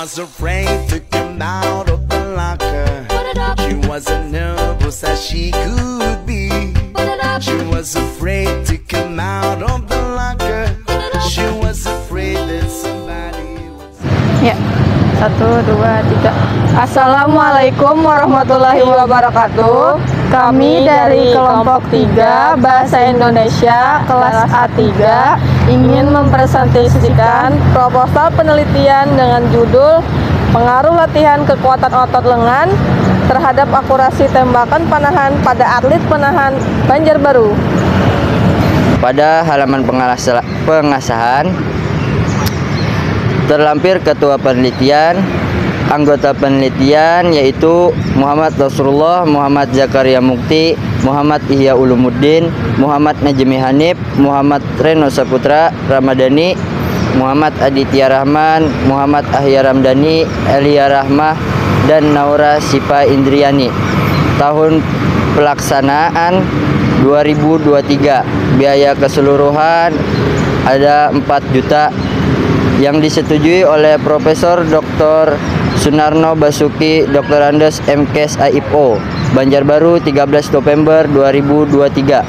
was afraid to come out of the locker. She wasn't nervous as she could be. She was afraid to come out of the locker. She was afraid that somebody was... Ya, 1, 2, 3. Assalamualaikum warahmatullahi wabarakatuh. Kami dari kelompok 3 Bahasa Indonesia kelas A3 ingin mempresentasikan proposal penelitian dengan judul Pengaruh latihan kekuatan otot lengan terhadap akurasi tembakan panahan pada atlet panahan Banjarbaru. Pada halaman pengasahan terlampir ketua penelitian, anggota penelitian yaitu Muhammad Rasulullah, Muhammad Zakaria Mukti, Muhammad Ihya Ulumuddin, Muhammad Najmi Hanif, Muhammad Reno Saputra Ramadhani, Muhammad Aditya Rahman, Muhammad Ahya Ramdhani, Elia Rahmah, dan Naura Sipa Indriani. Tahun pelaksanaan 2023. Biaya keseluruhan ada 4 juta yang disetujui oleh Profesor Dr. Sunarno Basuki Dr. Andes MKes AIPO Banjarbaru 13 November 2023.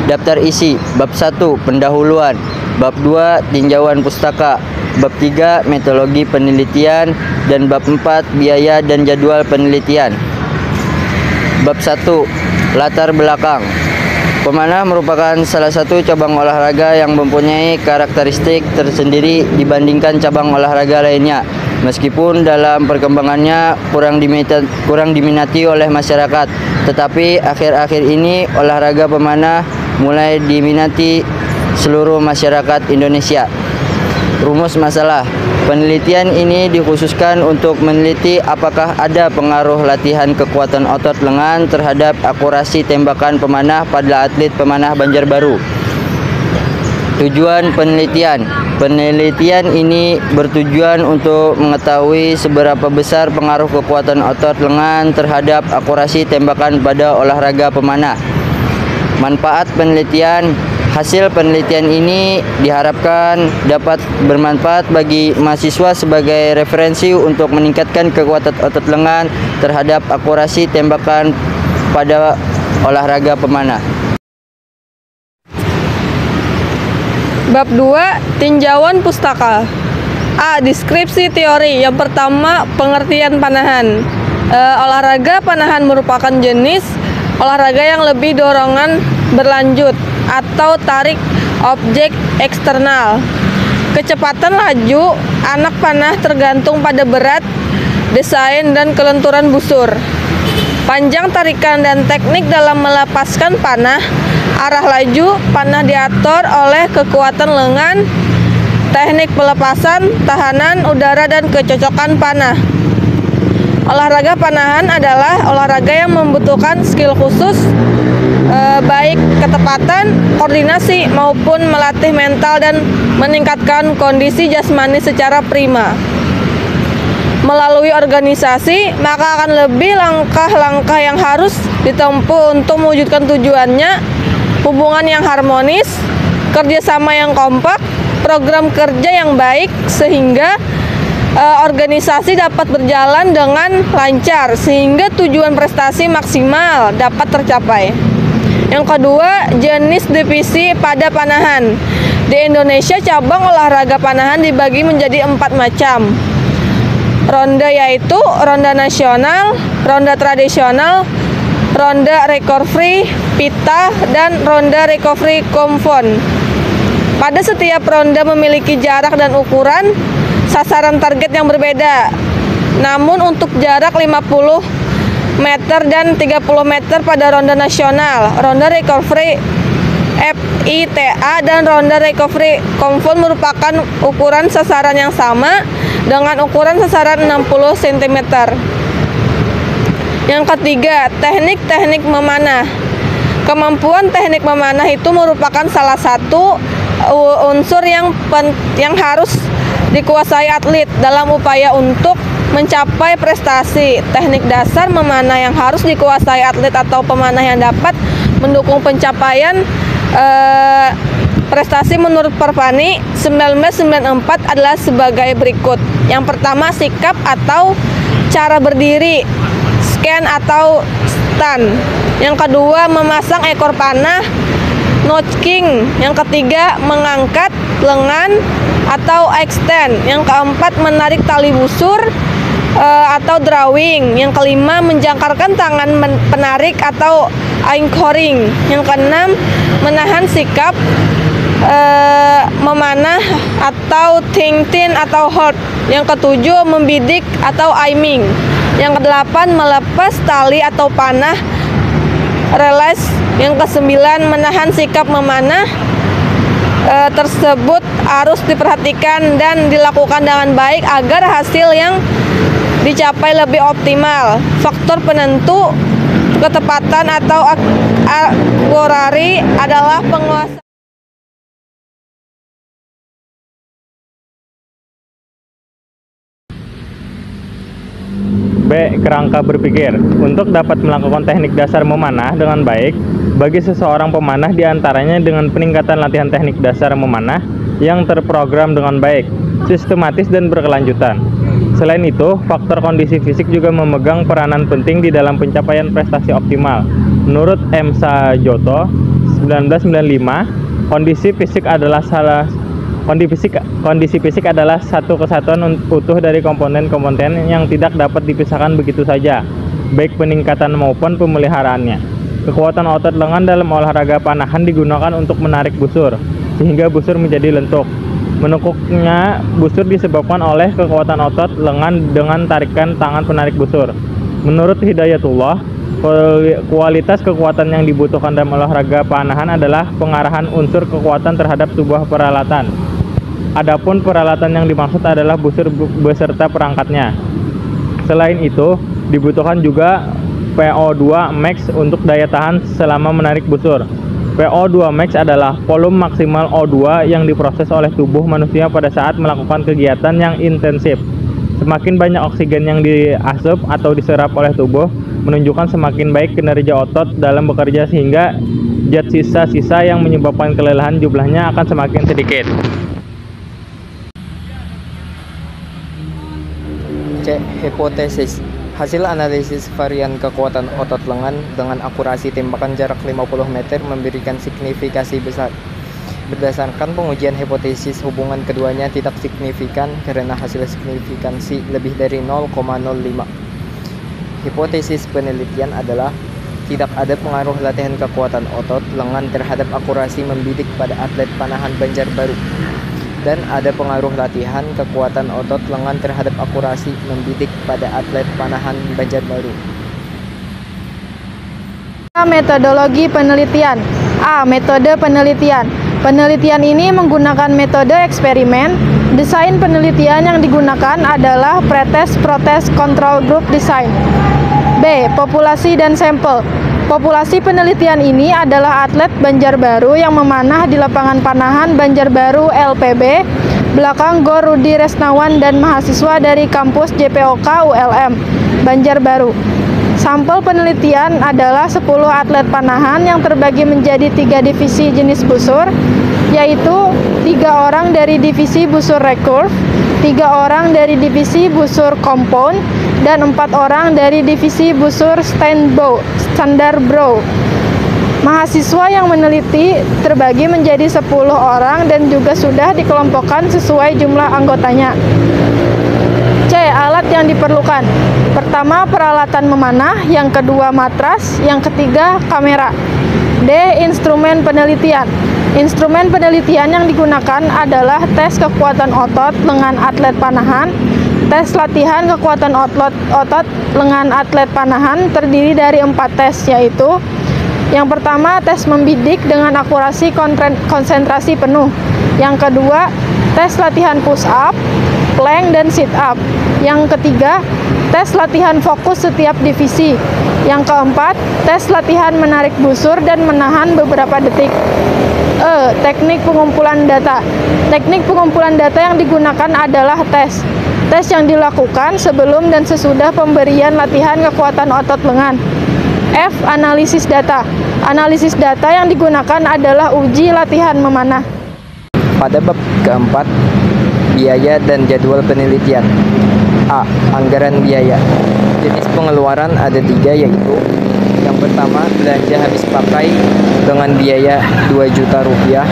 Daftar isi bab 1 pendahuluan, bab 2 tinjauan pustaka, bab 3 metodologi penelitian, dan bab 4 biaya dan jadwal penelitian. Bab 1 latar belakang. Pemanah merupakan salah satu cabang olahraga yang mempunyai karakteristik tersendiri dibandingkan cabang olahraga lainnya. Meskipun dalam perkembangannya kurang diminati oleh masyarakat, tetapi akhir-akhir ini olahraga pemanah mulai diminati seluruh masyarakat Indonesia. Rumus masalah. Penelitian ini dikhususkan untuk meneliti apakah ada pengaruh latihan kekuatan otot lengan terhadap akurasi tembakan pemanah pada atlet pemanah Banjarbaru. Tujuan penelitian. Penelitian ini bertujuan untuk mengetahui seberapa besar pengaruh kekuatan otot lengan terhadap akurasi tembakan pada olahraga pemanah. Manfaat penelitian. Hasil penelitian ini diharapkan dapat bermanfaat bagi mahasiswa sebagai referensi untuk meningkatkan kekuatan otot lengan terhadap akurasi tembakan pada olahraga pemanah. Bab 2 tinjauan pustaka. A. Deskripsi teori. Yang pertama, pengertian panahan. Olahraga panahan merupakan jenis olahraga yang lebih dorongan berlanjut atau tarik objek eksternal. Kecepatan laju anak panah tergantung pada berat, desain, dan kelenturan busur. Panjang tarikan dan teknik dalam melepaskan panah. Arah laju panah diatur oleh kekuatan lengan, teknik pelepasan, tahanan udara, dan kecocokan panah. Olahraga panahan adalah olahraga yang membutuhkan skill khusus, baik ketepatan, koordinasi, maupun melatih mental dan meningkatkan kondisi jasmani secara prima. Melalui organisasi, maka akan lebih langkah-langkah yang harus ditempuh untuk mewujudkan tujuannya, hubungan yang harmonis, kerjasama yang kompak, program kerja yang baik, sehingga organisasi dapat berjalan dengan lancar sehingga tujuan prestasi maksimal dapat tercapai. Yang kedua, jenis divisi pada panahan. Di Indonesia, cabang olahraga panahan dibagi menjadi 4 macam. Ronde yaitu ronde nasional, ronde tradisional, ronde recovery, pita, dan ronde recovery konfon. Pada setiap ronde memiliki jarak dan ukuran sasaran target yang berbeda. Namun untuk jarak 50 meter dan 30 meter pada ronde nasional, ronde recovery FITA, dan ronde recovery konfon merupakan ukuran sasaran yang sama dengan ukuran sasaran 60 cm. Yang ketiga, teknik-teknik memanah. Kemampuan teknik memanah itu merupakan salah satu unsur yang harus dikuasai atlet dalam upaya untuk mencapai prestasi. Teknik dasar memanah yang harus dikuasai atlet atau pemanah yang dapat mendukung pencapaian prestasi menurut Perpani 1994 adalah sebagai berikut. Yang pertama, sikap atau cara berdiri, stand atau stand. Yang kedua, memasang ekor panah, notching. Yang ketiga, mengangkat lengan atau extend. Yang keempat, menarik tali busur atau drawing. Yang kelima, menjangkarkan tangan penarik atau anchoring. Yang keenam, menahan sikap, memanah atau ting-tin atau hold. Yang ketujuh, membidik atau aiming. Yang kedelapan, melepas tali atau panah, release. Yang kesembilan, menahan sikap memanah tersebut harus diperhatikan dan dilakukan dengan baik agar hasil yang dicapai lebih optimal. Faktor penentu ketepatan atau akurasi adalah penguasa. B. Kerangka berpikir. Untuk dapat melakukan teknik dasar memanah dengan baik, bagi seseorang pemanah diantaranya dengan peningkatan latihan teknik dasar memanah yang terprogram dengan baik, sistematis, dan berkelanjutan. Selain itu, faktor kondisi fisik juga memegang peranan penting di dalam pencapaian prestasi optimal. Menurut M. Sajoto, 1995, kondisi fisik adalah satu kesatuan utuh dari komponen-komponen yang tidak dapat dipisahkan begitu saja, baik peningkatan maupun pemeliharaannya. Kekuatan otot lengan dalam olahraga panahan digunakan untuk menarik busur, sehingga busur menjadi lentuk. Menekuknya busur disebabkan oleh kekuatan otot lengan dengan tarikan tangan penarik busur. Menurut Hidayatullah, kualitas kekuatan yang dibutuhkan dalam olahraga panahan adalah pengarahan unsur kekuatan terhadap sebuah peralatan. Adapun peralatan yang dimaksud adalah busur beserta perangkatnya. Selain itu, dibutuhkan juga PO2 max untuk daya tahan selama menarik busur. PO2 max adalah volume maksimal O2 yang diproses oleh tubuh manusia pada saat melakukan kegiatan yang intensif. Semakin banyak oksigen yang diasup atau diserap oleh tubuh, menunjukkan semakin baik kinerja otot dalam bekerja, sehingga zat sisa-sisa yang menyebabkan kelelahan jumlahnya akan semakin sedikit. C. Hipotesis. Hasil analisis varian kekuatan otot lengan dengan akurasi tembakan jarak 50 meter memberikan signifikasi besar. Berdasarkan pengujian hipotesis, hubungan keduanya tidak signifikan karena hasil signifikansi lebih dari 0,05. Hipotesis penelitian adalah tidak ada pengaruh latihan kekuatan otot lengan terhadap akurasi membidik pada atlet panahan Banjarbaru, dan ada pengaruh latihan kekuatan otot lengan terhadap akurasi membidik pada atlet panahan Banjarbaru. Metodologi penelitian. A. Metode penelitian. Penelitian ini menggunakan metode eksperimen. Desain penelitian yang digunakan adalah pretest protest control group design. B. Populasi dan sampel. Populasi penelitian ini adalah atlet Banjarbaru yang memanah di lapangan panahan Banjarbaru LPB, belakang Gor Rudi Resnawan, dan mahasiswa dari kampus JPOK ULM Banjarbaru. Sampel penelitian adalah 10 atlet panahan yang terbagi menjadi 3 divisi jenis busur, yaitu 3 orang dari divisi busur recurve, 3 orang dari divisi busur compound, dan 4 orang dari divisi busur standar bow. Mahasiswa yang meneliti terbagi menjadi 10 orang dan juga sudah dikelompokkan sesuai jumlah anggotanya. C. Alat yang diperlukan. Pertama, peralatan memanah. Yang kedua, matras. Yang ketiga, kamera. D. Instrumen penelitian. Instrumen penelitian yang digunakan adalah tes kekuatan otot lengan atlet panahan. Tes latihan kekuatan otot lengan atlet panahan terdiri dari 4 tes, yaitu yang pertama, tes membidik dengan akurasi konsentrasi penuh. Yang kedua, tes latihan push up, plank, dan sit up. Yang ketiga, tes latihan fokus setiap divisi. Yang keempat, tes latihan menarik busur dan menahan beberapa detik. E. Teknik pengumpulan data. Teknik pengumpulan data yang digunakan adalah tes yang dilakukan sebelum dan sesudah pemberian latihan kekuatan otot lengan. F. Analisis data. Analisis data yang digunakan adalah uji latihan memanah. Pada bab keempat, biaya dan jadwal penelitian. A. Anggaran biaya. Jenis pengeluaran ada 3, yaitu yang pertama, belanja habis pakai dengan biaya 2 juta rupiah.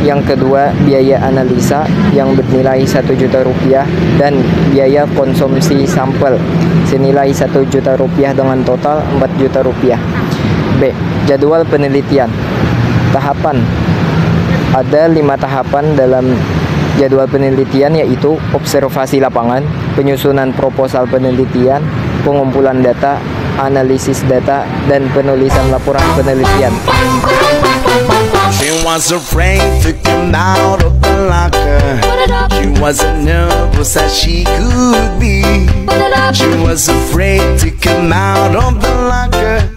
Yang kedua, biaya analisa yang bernilai 1 juta rupiah, dan biaya konsumsi sampel senilai 1 juta rupiah dengan total 4 juta rupiah. B. Jadwal penelitian. Tahapan. Ada 5 tahapan dalam jadwal penelitian, yaitu observasi lapangan, penyusunan proposal penelitian, pengumpulan data, analisis data, dan penulisan laporan penelitian. She was afraid to come out of the locker. She was as nervous as she could be. She was afraid to come out of the locker.